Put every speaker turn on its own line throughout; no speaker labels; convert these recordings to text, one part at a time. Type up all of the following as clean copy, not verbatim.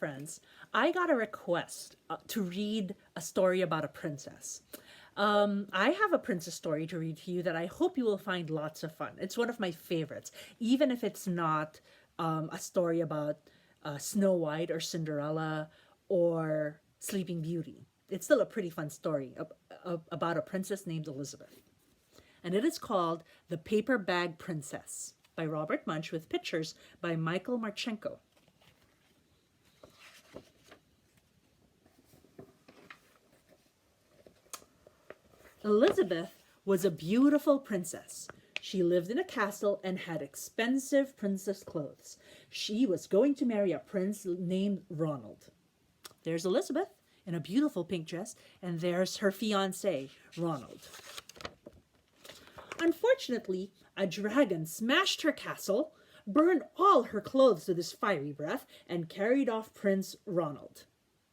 friends, I got a request to read a story about a princess. I have a princess story to read to you that I hope you will find lots of fun. It's one of my favorites, even if it's not a story about Snow White or Cinderella or Sleeping Beauty. It's still a pretty fun story about a princess named Elizabeth. And it is called The Paper Bag Princess by Robert Munsch with pictures by Michael Marchenko. Elizabeth was a beautiful princess. She lived in a castle and had expensive princess clothes. She was going to marry a prince named Ronald. There's Elizabeth in a beautiful pink dress, and there's her fiancé, Ronald. Unfortunately, a dragon smashed her castle, burned all her clothes with his fiery breath, and carried off Prince Ronald.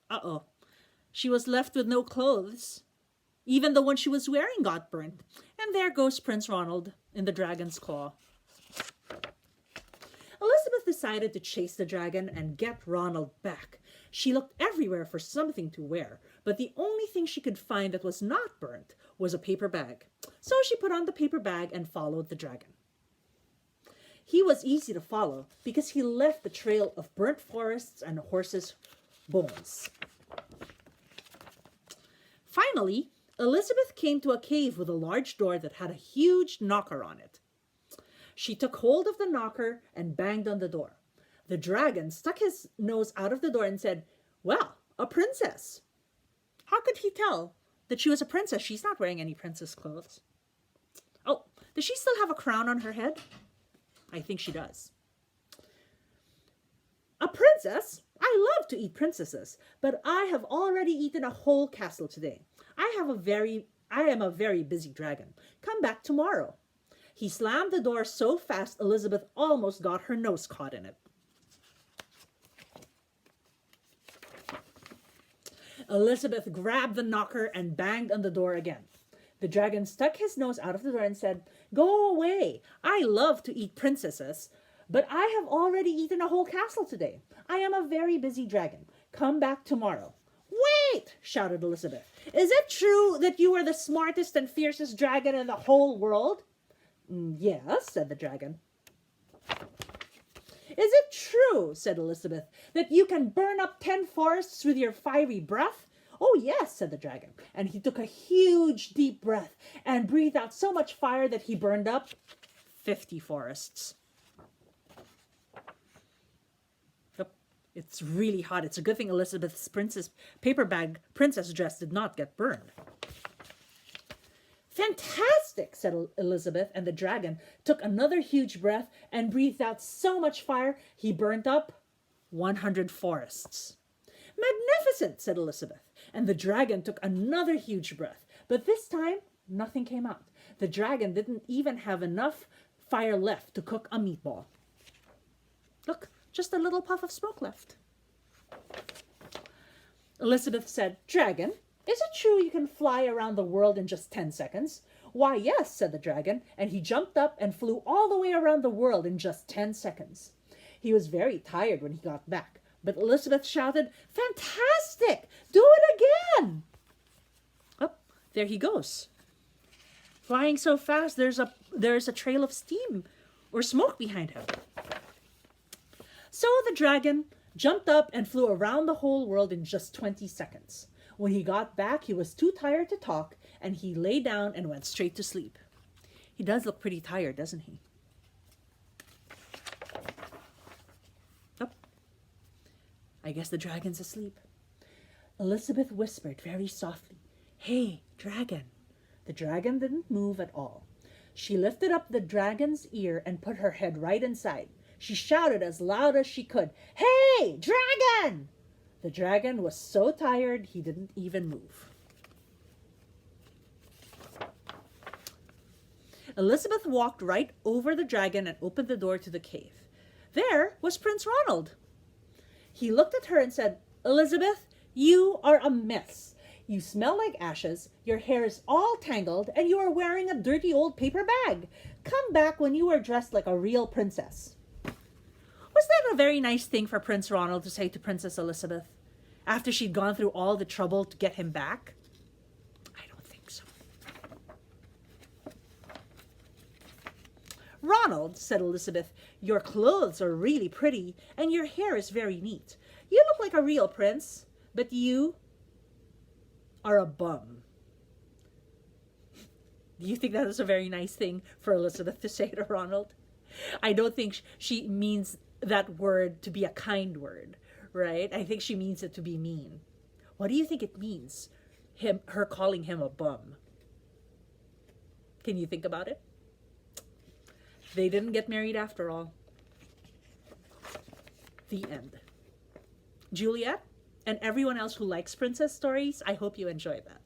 Uh-oh. She was left with no clothes. Even the one she was wearing got burnt. And there goes Prince Ronald in the dragon's claw. Elizabeth decided to chase the dragon and get Ronald back. She looked everywhere for something to wear, but the only thing she could find that was not burnt was a paper bag. So she put on the paper bag and followed the dragon. He was easy to follow because he left the trail of burnt forests and horses' bones. Finally, Elizabeth came to a cave with a large door that had a huge knocker on it. She took hold of the knocker and banged on the door. The dragon stuck his nose out of the door and said, "Well, a princess." How could he tell that she was a princess? She's not wearing any princess clothes. Oh, does she still have a crown on her head? I think she does. A princess? I love to eat princesses, but I have already eaten a whole castle today. I am a very busy dragon. Come back tomorrow. He slammed the door so fast Elizabeth almost got her nose caught in it. Elizabeth grabbed the knocker and banged on the door again. The dragon stuck his nose out of the door and said, "Go away. I love to eat princesses, but I have already eaten a whole castle today. I am a very busy dragon. Come back tomorrow." "Wait!" shouted Elizabeth. "Is it true that you are the smartest and fiercest dragon in the whole world?" "Yes," said the dragon. "Is it true," said Elizabeth, "that you can burn up 10 forests with your fiery breath?" "Oh, yes," said the dragon. And he took a huge, deep breath and breathed out so much fire that he burned up 50 forests. It's really hot. It's a good thing Elizabeth's paper bag princess dress did not get burned. "Fantastic," said Elizabeth, and the dragon took another huge breath and breathed out so much fire he burnt up 100 forests. "Magnificent," said Elizabeth, and the dragon took another huge breath, but this time nothing came out. The dragon didn't even have enough fire left to cook a meatball. Look, just a little puff of smoke left. Elizabeth said, "Dragon, is it true you can fly around the world in just 10 seconds? "Why, yes," said the dragon, and he jumped up and flew all the way around the world in just 10 seconds. He was very tired when he got back, but Elizabeth shouted, "Fantastic! Do it again!" Oh, there he goes. Flying so fast, there's a trail of steam or smoke behind him. So the dragon jumped up and flew around the whole world in just 20 seconds. When he got back, he was too tired to talk, and he lay down and went straight to sleep. He does look pretty tired, doesn't he? Oh, I guess the dragon's asleep. Elizabeth whispered very softly, "Hey, dragon." The dragon didn't move at all. She lifted up the dragon's ear and put her head right inside. She shouted as loud as she could, "Hey, dragon!" The dragon was so tired he didn't even move. Elizabeth walked right over the dragon and opened the door to the cave. There was Prince Ronald. He looked at her and said, "Elizabeth, you are a mess. You smell like ashes, your hair is all tangled, and you are wearing a dirty old paper bag. Come back when you are dressed like a real princess." "Was that that a very nice thing for Prince Ronald to say to Princess Elizabeth after she'd gone through all the trouble to get him back? I don't think so. Ronald, said Elizabeth, your clothes are really pretty and your hair is very neat. You look like a real prince, but you are a bum. Do you think that is a very nice thing for Elizabeth to say to Ronald? I don't think she means that word to be a kind word, right? I think she means it to be mean. What do you think it means, her calling him a bum? Can you think about it? They didn't get married after all. The end. Juliet, and everyone else who likes princess stories, I hope you enjoyed that.